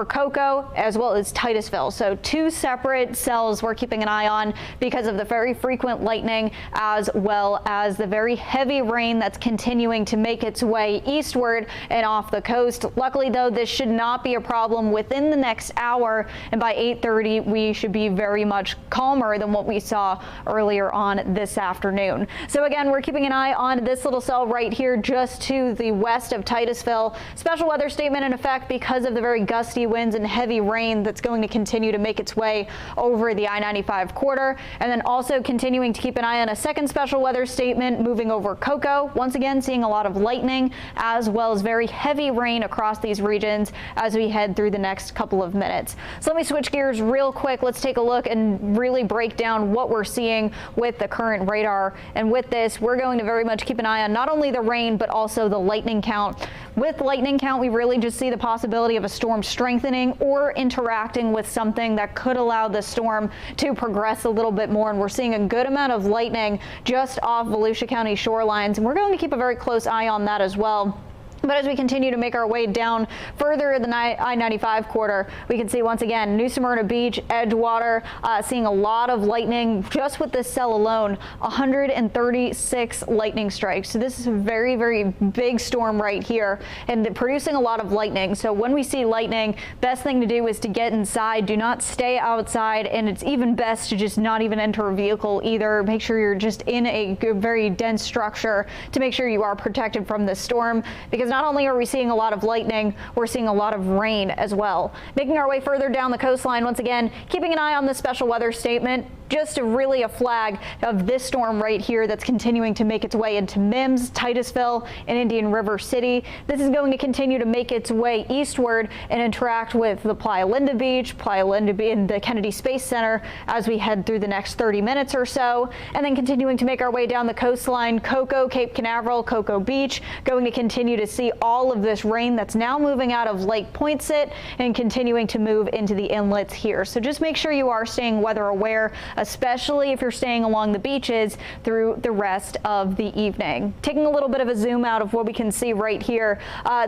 for Cocoa as well as Titusville. So two separate cells we're keeping an eye on because of the very frequent lightning as well as the very heavy rain that's continuing to make its way eastward and off the coast. Luckily, though, this should not be a problem within the next hour, and by 8:30 we should be very much calmer than what we saw earlier on this afternoon. So again, we're keeping an eye on this little cell right here just to the west of Titusville. Special weather statement in effect because of the very gusty winds and heavy rain that's going to continue to make its way over the I-95 corridor, and then also continuing to keep an eye on a second special weather statement moving over Cocoa. Once again, seeing a lot of lightning as well as very heavy rain across these regions as we head through the next couple of minutes. So let me switch gears real quick. Let's take a look and really break down what we're seeing with the current radar. And with this, we're going to very much keep an eye on not only the rain, but also the lightning count. With lightning count, we really just see the possibility of a storm strengthening or interacting with something that could allow the storm to progress a little bit more. And we're seeing a good amount of lightning just off Volusia County shorelines. And we're going to keep a very close eye on that as well. But as we continue to make our way down further in the I-95 corridor, we can see once again New Smyrna Beach, Edgewater, seeing a lot of lightning just with this cell alone, 136 lightning strikes. So this is a very, very big storm right here and producing a lot of lightning. So when we see lightning, best thing to do is to get inside. Do not stay outside, and it's even best to just not even enter a vehicle either. Make sure you're just in a very dense structure to make sure you are protected from this storm, because not only are we seeing a lot of lightning, we're seeing a lot of rain as well. Making our way further down the coastline, once again, keeping an eye on this special weather statement, just really a flag of this storm right here that's continuing to make its way into Mims, Titusville, and Indian River City. This is going to continue to make its way eastward and interact with the Playa Linda Beach, and the Kennedy Space Center as we head through the next 30 minutes or so, and then continuing to make our way down the coastline, Cocoa, Cape Canaveral, Cocoa Beach, going to continue to see all of this rain that's now moving out of Lake Poinsett and continuing to move into the inlets here. So just make sure you are staying weather aware, especially if you're staying along the beaches through the rest of the evening. Taking a little bit of a zoom out of what we can see right here,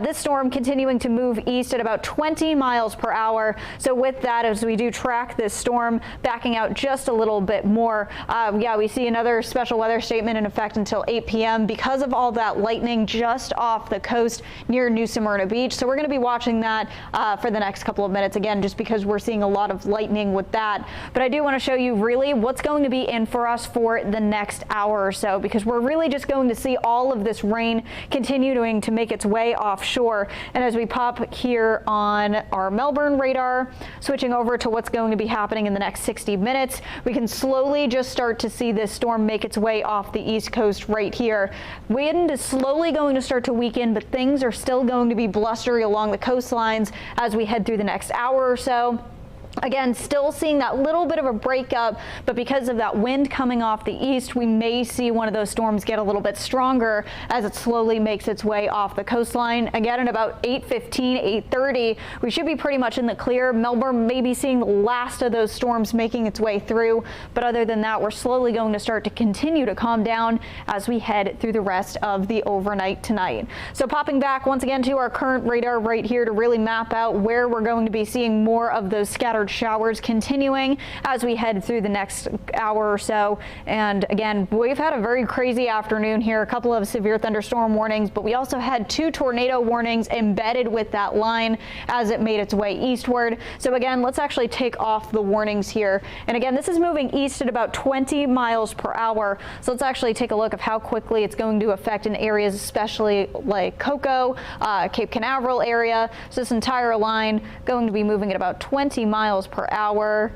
this storm continuing to move east at about 20 miles per hour. So with that, as we do track this storm backing out just a little bit more, we see another special weather statement in effect until 8 p.m. because of all that lightning just off the coast near New Smyrna Beach. So we're going to be watching that for the next couple of minutes, again, just because we're seeing a lot of lightning with that. But I do want to show you really what's going to be in for us for the next hour or so, because we're really just going to see all of this rain continuing to make its way offshore. And as we pop here on our Melbourne radar, switching over to what's going to be happening in the next 60 minutes, we can slowly just start to see this storm make its way off the east coast right here. Wind is slowly going to start to weaken, but things are still going to be blustery along the coastlines as we head through the next hour or so. Again, still seeing that little bit of a breakup, but because of that wind coming off the east, we may see one of those storms get a little bit stronger as it slowly makes its way off the coastline. Again, at about 8:15, 8:30, we should be pretty much in the clear. Melbourne may be seeing the last of those storms making its way through, but other than that, we're slowly going to start to continue to calm down as we head through the rest of the overnight tonight. So popping back once again to our current radar right here to really map out where we're going to be seeing more of those scattered showers continuing as we head through the next hour or so. And again, we've had a very crazy afternoon here, a couple of severe thunderstorm warnings, but we also had 2 tornado warnings embedded with that line as it made its way eastward. So again, let's actually take off the warnings here. And again, this is moving east at about 20 miles per hour. So let's actually take a look of how quickly it's going to affect in areas, especially like Cocoa, Cape Canaveral area. So this entire line going to be moving at about 20 miles per hour.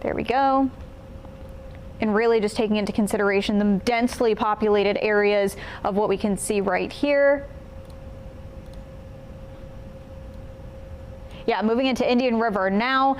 There we go. And really just taking into consideration the densely populated areas of what we can see right here. Yeah, moving into Indian River now,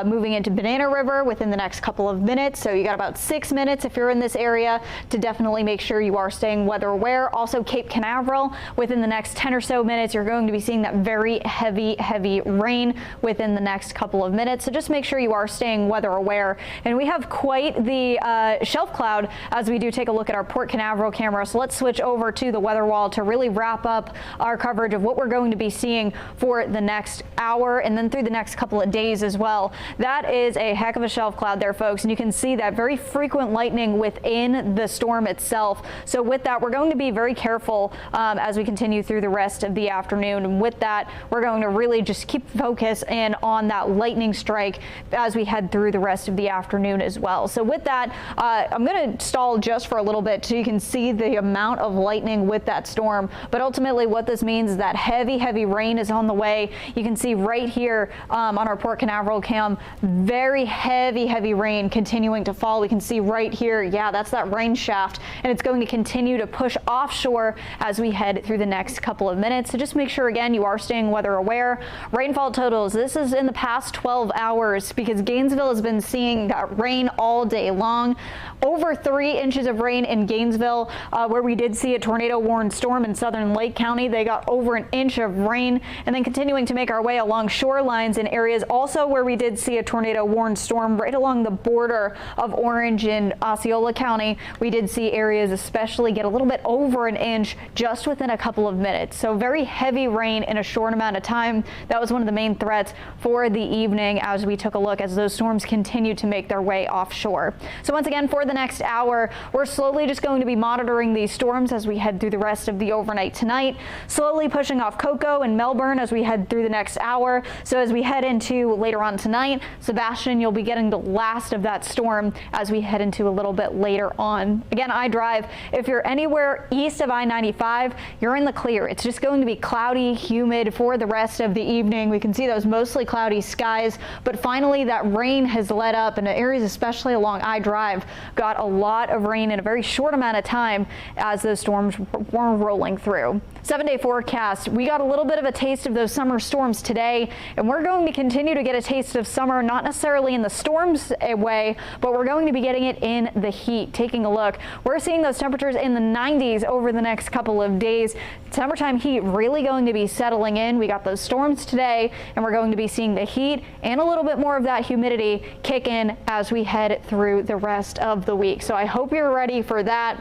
moving into Banana River within the next couple of minutes. So you got about 6 minutes if you're in this area to definitely make sure you are staying weather aware. Also Cape Canaveral, within the next 10 or so minutes, you're going to be seeing that very heavy rain within the next couple of minutes. So just make sure you are staying weather aware. And we have quite the shelf cloud as we do take a look at our Port Canaveral camera. So let's switch over to the weather wall to really wrap up our coverage of what we're going to be seeing for the next hour and then through the next couple of days as well. That is a heck of a shelf cloud there, folks, and you can see that very frequent lightning within the storm itself. So with that, we're going to be very careful as we continue through the rest of the afternoon. And with that, we're going to really just keep focus in on that lightning strike as we head through the rest of the afternoon as well. So with that, I'm going to stall just for a little bit so you can see the amount of lightning with that storm. But ultimately what this means is that heavy rain is on the way. You can see right here on our Port Canaveral cam, very heavy rain continuing to fall. We can see right here, yeah, that's that rain shaft, and it's going to continue to push offshore as we head through the next couple of minutes. So just make sure, again, you are staying weather aware. Rainfall totals, this is in the past 12 hours because Gainesville has been seeing that rain all day long. Over 3 inches of rain in Gainesville, where we did see a tornado-warned storm in southern Lake County. They got over an inch of rain, and then continuing to make our way along shorelines in areas also where we did see a tornado-warned storm right along the border of Orange and Osceola County. We did see areas especially get a little bit over an inch just within a couple of minutes. So very heavy rain in a short amount of time. That was one of the main threats for the evening as we took a look as those storms continue to make their way offshore. So once again, for the next hour, we're slowly just going to be monitoring these storms as we head through the rest of the overnight tonight, slowly pushing off Cocoa and Melbourne as we head through the next hour. So as we head into later on tonight, Sebastian, you'll be getting the last of that storm as we head into a little bit later on. Again, iDrive, if you're anywhere east of I-95, you're in the clear. It's just going to be cloudy, humid for the rest of the evening. We can see those mostly cloudy skies, but finally that rain has let up, and areas especially along iDrive got a lot of rain in a very short amount of time as those storms were rolling through. 7-day forecast, we got a little bit of a taste of those summer storms today, and we're going to continue to get a taste of summer, not necessarily in the storms way, but we're going to be getting it in the heat. Taking a look, we're seeing those temperatures in the 90s over the next couple of days. Summertime heat really going to be settling in. We got those storms today, and we're going to be seeing the heat and a little bit more of that humidity kick in as we head through the rest of the week. So I hope you're ready for that.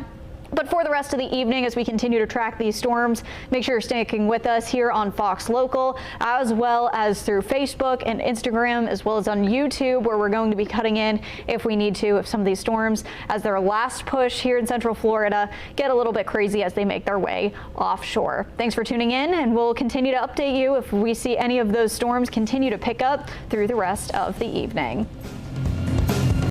But for the rest of the evening, as we continue to track these storms, make sure you're sticking with us here on Fox Local, as well as through Facebook and Instagram, as well as on YouTube, where we're going to be cutting in if we need to, if some of these storms, as their last push here in Central Florida, get a little bit crazy as they make their way offshore. Thanks for tuning in, and we'll continue to update you if we see any of those storms continue to pick up through the rest of the evening.